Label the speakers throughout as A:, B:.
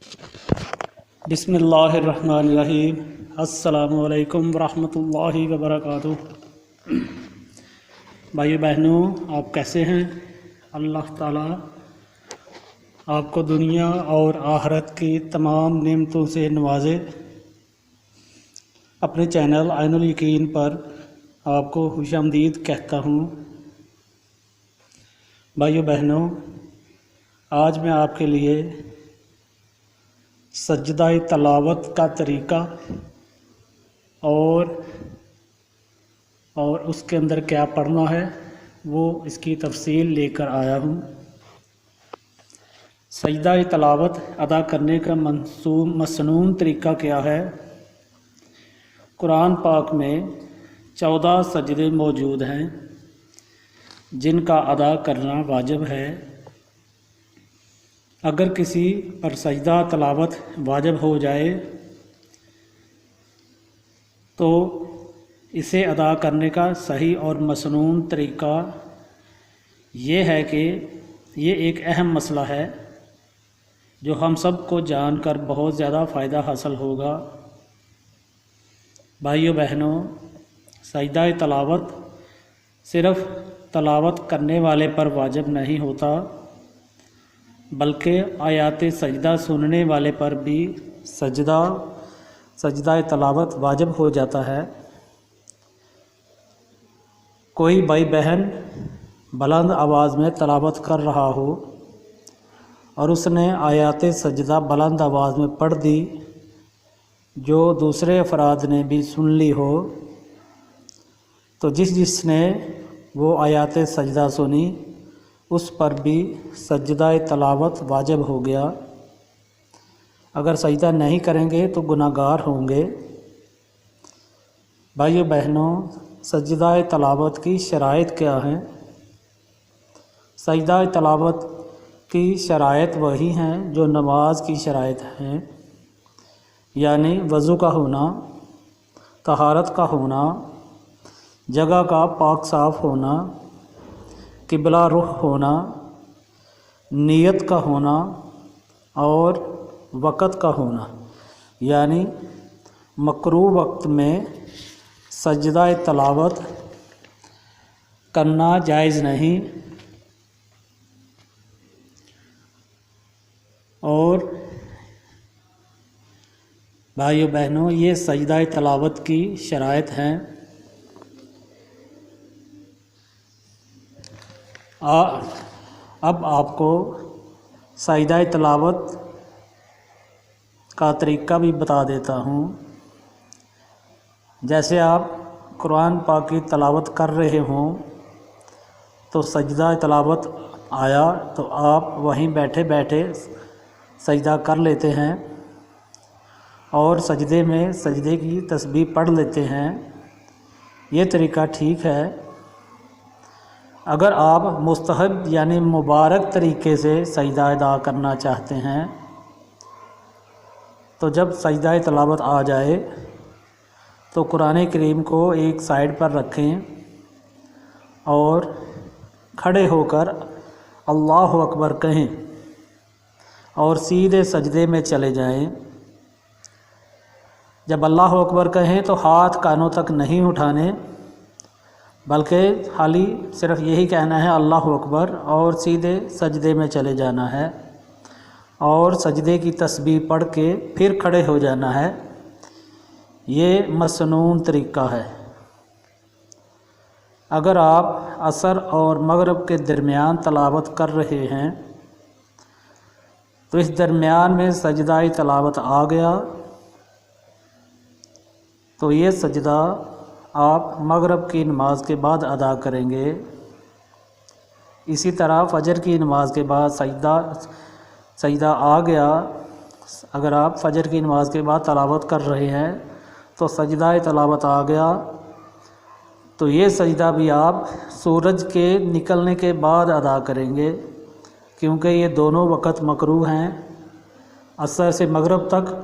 A: بسم اللہ الرحمن الرحیم۔ السلام علیکم ورحمۃ اللہ وبرکاتہ۔ بھائیو بہنوں، آپ کیسے ہیں؟ اللہ تعالیٰ آپ کو دنیا اور آخرت کی تمام نعمتوں سے نوازے۔ اپنے چینل عین الیقین پر آپ کو خوش آمدید کہتا ہوں۔ بھائیو بہنوں، آج میں آپ کے لیے سجدہ تلاوت کا طریقہ اور اس کے اندر کیا پڑھنا ہے وہ اس کی تفصیل لے کر آیا ہوں۔ سجدہ تلاوت ادا کرنے کا مسنون طریقہ کیا ہے؟ قرآن پاک میں 14 سجدے موجود ہیں جن کا ادا کرنا واجب ہے۔ اگر کسی پر سجدہ تلاوت واجب ہو جائے تو اسے ادا کرنے کا صحیح اور مسنون طریقہ یہ ہے کہ یہ ایک اہم مسئلہ ہے جو ہم سب کو جان کر بہت زیادہ فائدہ حاصل ہوگا۔ بھائیو بہنوں، سجدہ تلاوت صرف تلاوت کرنے والے پر واجب نہیں ہوتا بلکہ آیات سجدہ سننے والے پر بھی سجدہ تلاوت واجب ہو جاتا ہے۔ کوئی بھائی بہن بلند آواز میں تلاوت کر رہا ہو اور اس نے آیات سجدہ بلند آواز میں پڑھ دی جو دوسرے افراد نے بھی سن لی ہو، تو جس نے وہ آیات سجدہ سنی اس پر بھی سجدہ تلاوت واجب ہو گیا۔ اگر سجدہ نہیں کریں گے تو گناہ گار ہوں گے۔ بھائیو بہنوں، سجدہ تلاوت کی شرائط کیا ہیں؟ سجدہ تلاوت کی شرائط وہی ہیں جو نماز کی شرائط ہیں، یعنی وضو کا ہونا، طہارت کا ہونا، جگہ کا پاک صاف ہونا، قبلہ رخ ہونا، نیت کا ہونا اور وقت کا ہونا، یعنی مکروہ وقت میں سجدہ تلاوت کرنا جائز نہیں۔ اور بھائیو بہنوں، یہ سجدہ تلاوت کی شرائط ہیں۔ اب آپ کو سجدہ تلاوت کا طریقہ بھی بتا دیتا ہوں۔ جیسے آپ قرآن پاک کی تلاوت کر رہے ہوں تو سجدہ تلاوت آیا تو آپ وہیں بیٹھے بیٹھے سجدہ کر لیتے ہیں اور سجدے کی تسبیح پڑھ لیتے ہیں۔ یہ طریقہ ٹھیک ہے۔ اگر آپ مستحب یعنی مبارک طریقے سے سجدہ ادا کرنا چاہتے ہیں تو جب سجدہ تلاوت آ جائے تو قرآن کریم کو ایک سائیڈ پر رکھیں اور کھڑے ہو کر اللہ اکبر کہیں اور سیدھے سجدے میں چلے جائیں۔ جب اللہ اکبر کہیں تو ہاتھ کانوں تک نہیں اٹھانے بلکہ خالی صرف یہی کہنا ہے اللہ اکبر اور سیدھے سجدے میں چلے جانا ہے اور سجدے کی تسبیح پڑھ کے پھر کھڑے ہو جانا ہے۔ یہ مسنون طریقہ ہے۔ اگر آپ عصر اور مغرب کے درمیان تلاوت کر رہے ہیں تو اس درمیان میں سجدہ تلاوت آ گیا تو یہ سجدہ آپ مغرب کی نماز کے بعد ادا کریں گے۔ اسی طرح فجر کی نماز کے بعد سجدہ آ گیا۔ اگر آپ فجر کی نماز کے بعد تلاوت کر رہے ہیں تو سجدہ تلاوت آ گیا تو یہ سجدہ بھی آپ سورج کے نکلنے کے بعد ادا کریں گے، کیونکہ یہ دونوں وقت مکروہ ہیں، عصر سے مغرب تک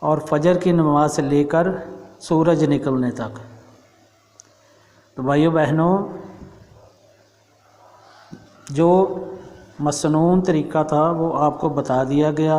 A: اور فجر کی نماز سے لے کر سورج نکلنے تک۔ تو بھائیو بہنوں، جو مسنون طریقہ تھا وہ آپ کو بتا دیا گیا۔